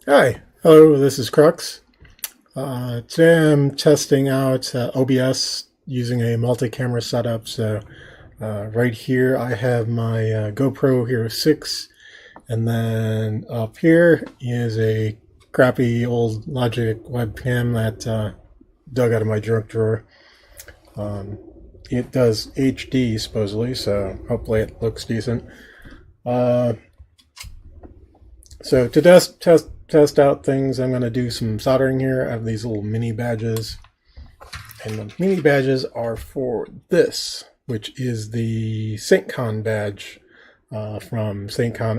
Hi, hello, this is Crux. Today I'm testing out OBS using a multi-camera setup. So right here I have my GoPro Hero 6, and then up here is a crappy old Logic webcam that dug out of my junk drawer. It does HD supposedly, so hopefully it looks decent. So to test out things, I'm going to do some soldering here. I have these little mini badges, and the mini badges are for this, which is the SaintCon badge from SaintCon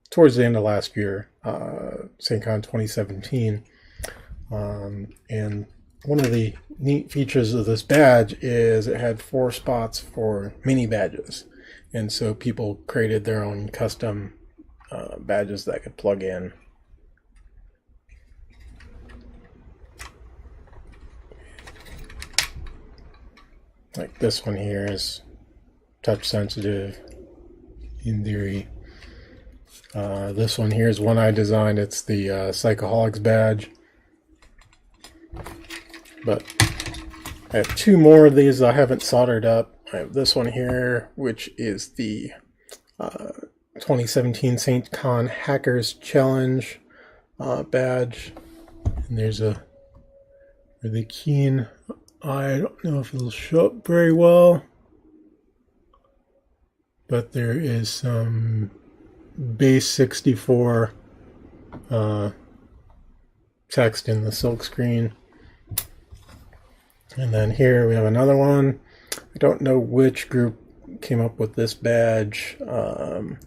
towards the end of last year, SaintCon 2017. And one of the neat features of this badge is it had 4 spots for mini badges. And so people created their own custom badges that could plug in. Like this one here is touch sensitive in theory. This one here is one I designed. It's the Psychoholics badge. But I have 2 more of these I haven't soldered up. I have this one here, which is the 2017 SaintCon Hackers Challenge badge. And there's a really keen, I don't know if it'll show up very well, but there is some base 64 text in the silk screen. And then here we have another one. I don't know which group came up with this badge. The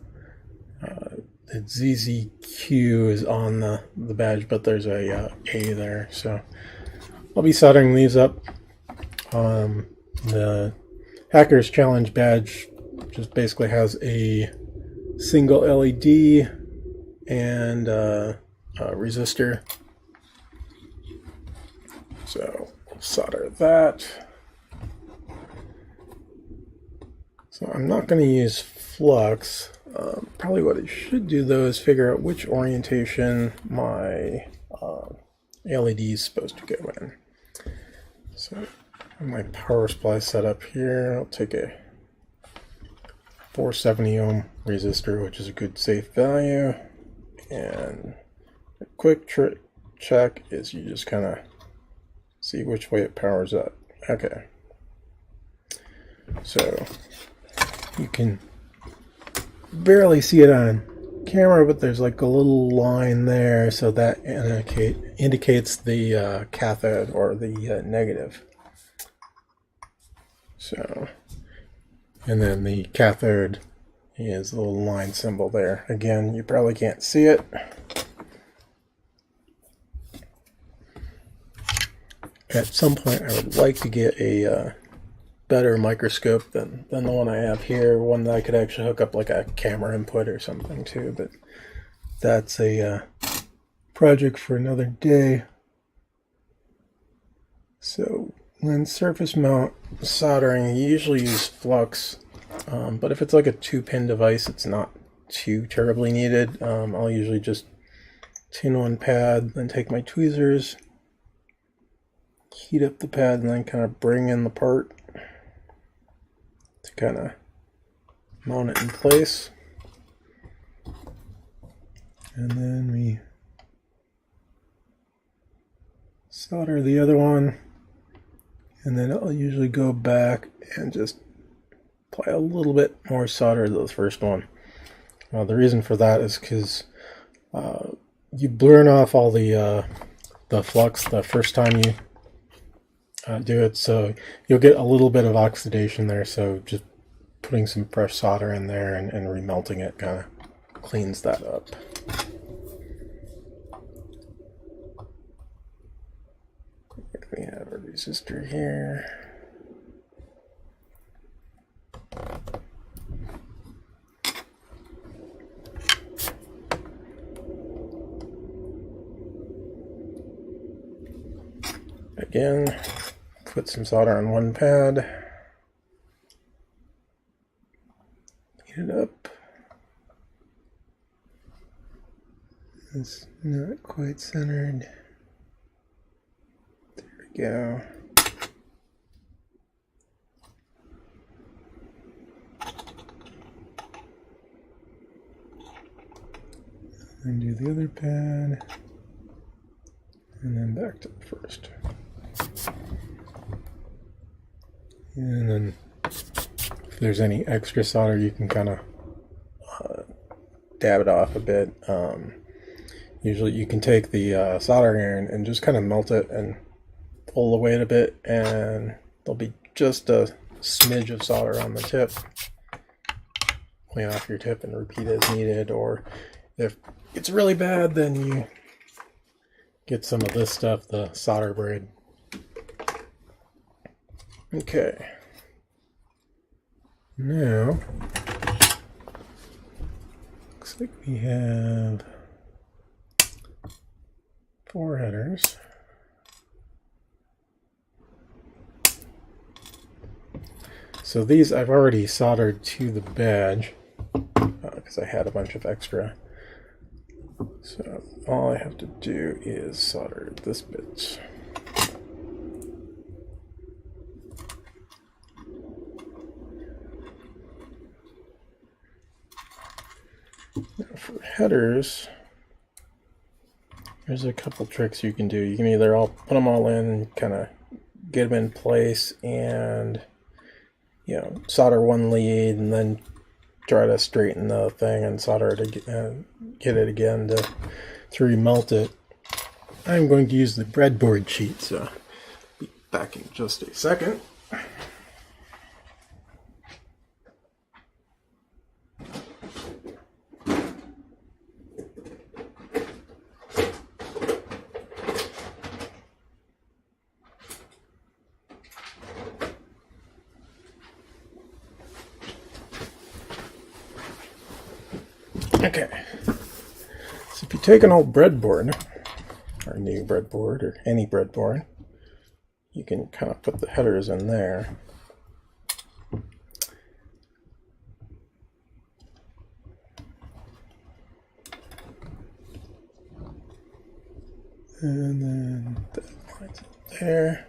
ZZQ is on the badge, but there's a there. So I'll be soldering these up. The Hackers Challenge badge just basically has a single LED and a resistor. So we'll solder that. So I'm not going to use flux. Probably what I should do though is figure out which orientation my LED is supposed to go in. So I have my power supply set up here. I'll take a 470 ohm resistor, which is a good safe value. And a quick check is you just kind of see which way it powers up. Okay. So you can barely see it on camera, but there's like a little line there, so that indicates the cathode or the negative. So, and then the cathode is a little line symbol there. Again, you probably can't see it. At some point, I would like to get a better microscope than the one I have here, one that I could actually hook up like a camera input or something too, but that's a project for another day. So when surface mount soldering, you usually use flux, but if it's like a 2-pin device, it's not too terribly needed. I'll usually just tin one pad, then take my tweezers, heat up the pad, and then kind of bring in the part to kind of mount it in place. And then we solder the other one, and then I'll usually go back and just apply a little bit more solder to the first one. The reason for that is because you burn off all the flux the first time you do it, so you'll get a little bit of oxidation there, so just putting some fresh solder in there and remelting it kind of cleans that up. We have a resistor here. Again, put some solder on one pad, heat it up, It's not quite centered. There we go. And do the other pad, and then back to the first. And then if there's any extra solder, you can kind of dab it off a bit. Usually you can take the soldering iron and just kind of melt it and pull the weight a bit, and there'll be just a smidge of solder on the tip. Clean off your tip and repeat as needed, or if it's really bad, then you get some of this stuff, the solder braid. Okay. Now, looks like we have 4 headers. So these I've already soldered to the badge because I had a bunch of extra. So all I have to do is solder this bit. Now for headers, there's a couple tricks you can do. You can either put them all in and kind of get them in place and, you know, solder one lead and then try to straighten the thing and solder it again, get it again to remelt it. I'm going to use the breadboard sheet, so I'll be back in just a second. Okay, so if you take an old breadboard, or a new breadboard, or any breadboard, you can kind of put the headers in there. And then that lines up there.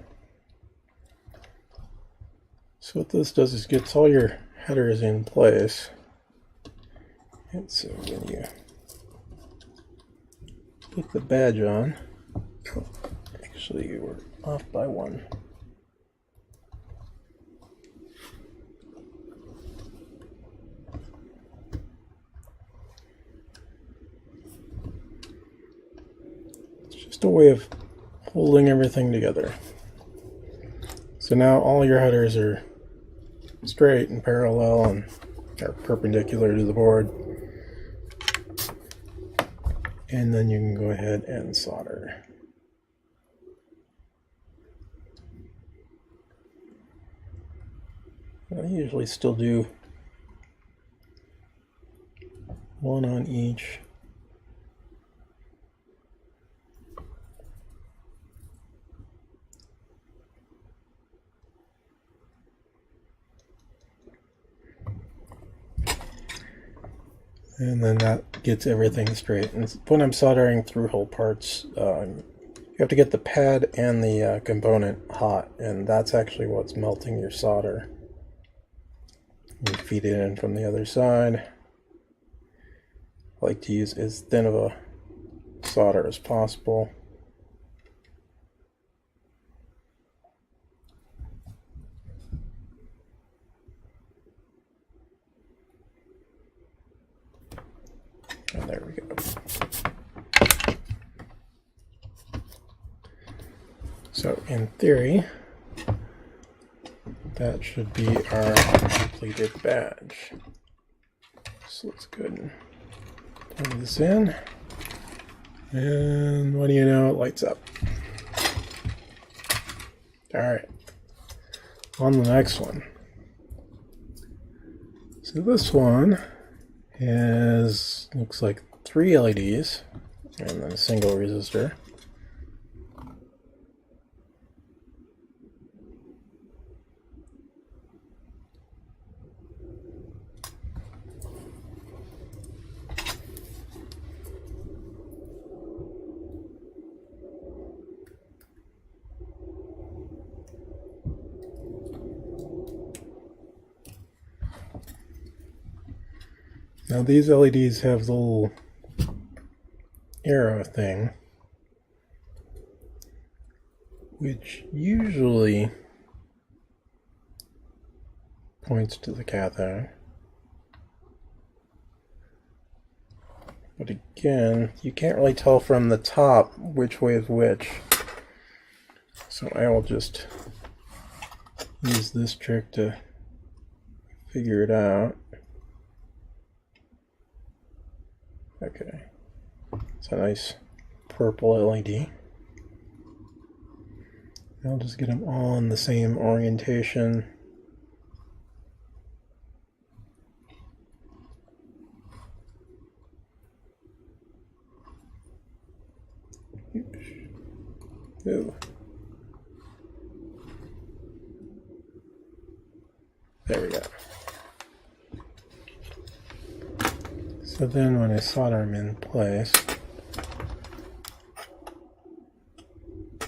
So what this does is gets all your headers in place. And so when you put the badge on, actually you were off by 1. It's just a way of holding everything together. So now all your headers are straight and parallel and are perpendicular to the board. And then you can go ahead and solder. I usually still do one on each. And then that gets everything straight. And when I'm soldering through hole parts, you have to get the pad and the component hot, and that's actually what's melting your solder. You feed it in from the other side. I like to use as thin of a solder as possible. And there we go. So in theory, that should be our completed badge. So let's go ahead and plug this in. And what do you know, it lights up. Alright, on the next one. So this one looks like 3 LEDs and then a single resistor. Now these LEDs have the little arrow thing, which usually points to the cathode. But again, you can't really tell from the top which way is which. So I will just use this trick to figure it out. Okay, it's a nice purple LED. I'll just get them all in the same orientation. Ooh. There we go. So then when I solder them in place,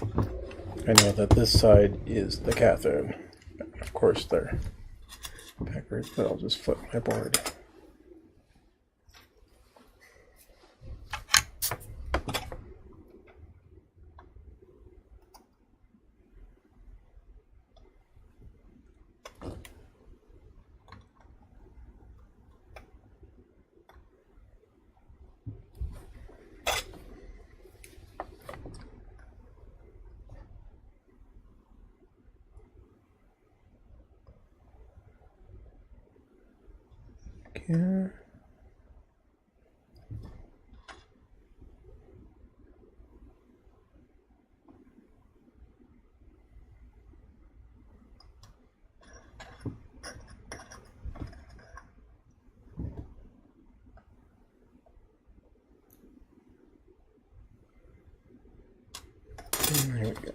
I know that this side is the cathode. Of course they're backwards, but I'll just flip my board. Yeah. There we go.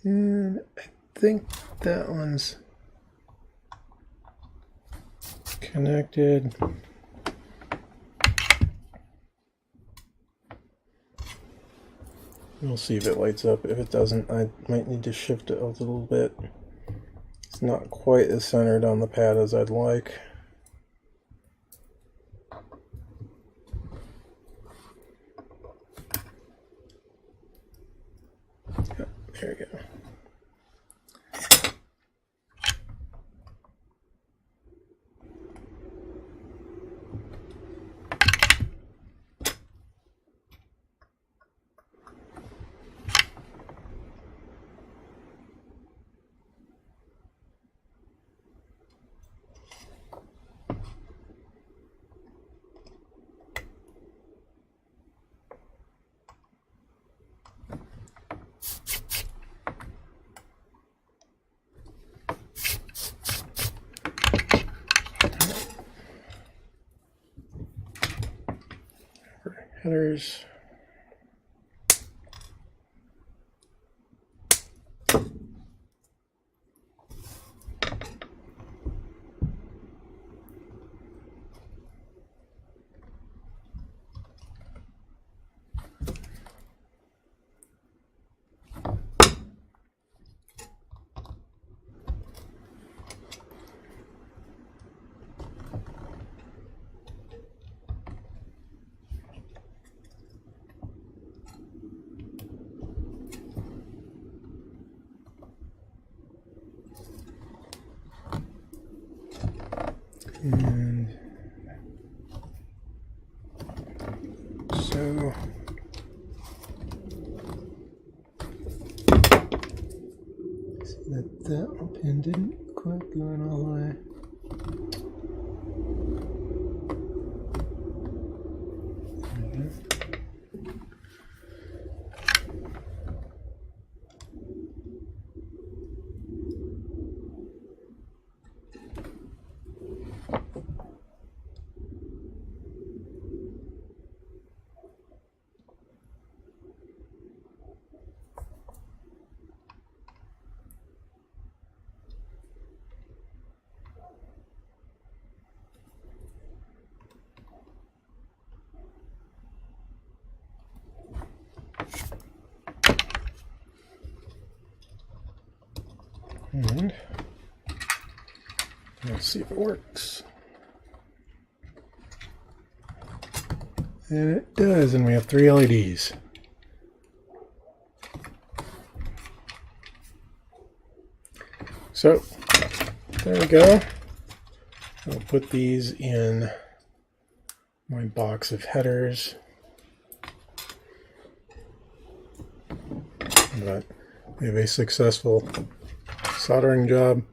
And I think that one's connected. We'll see if it lights up. If it doesn't, I might need to shift it a little bit. It's not quite as centered on the pad as I'd like. Yep, there we go. Headers. And so that pin didn't quite go in all the way. And let's see if it works. And it does, and we have 3 LEDs. So, there we go. I'll put these in my box of headers. But we have a successful soldering job.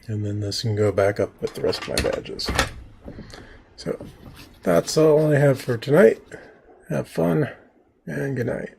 And then this can go back up with the rest of my badges. So that's all I have for tonight. Have fun and good night.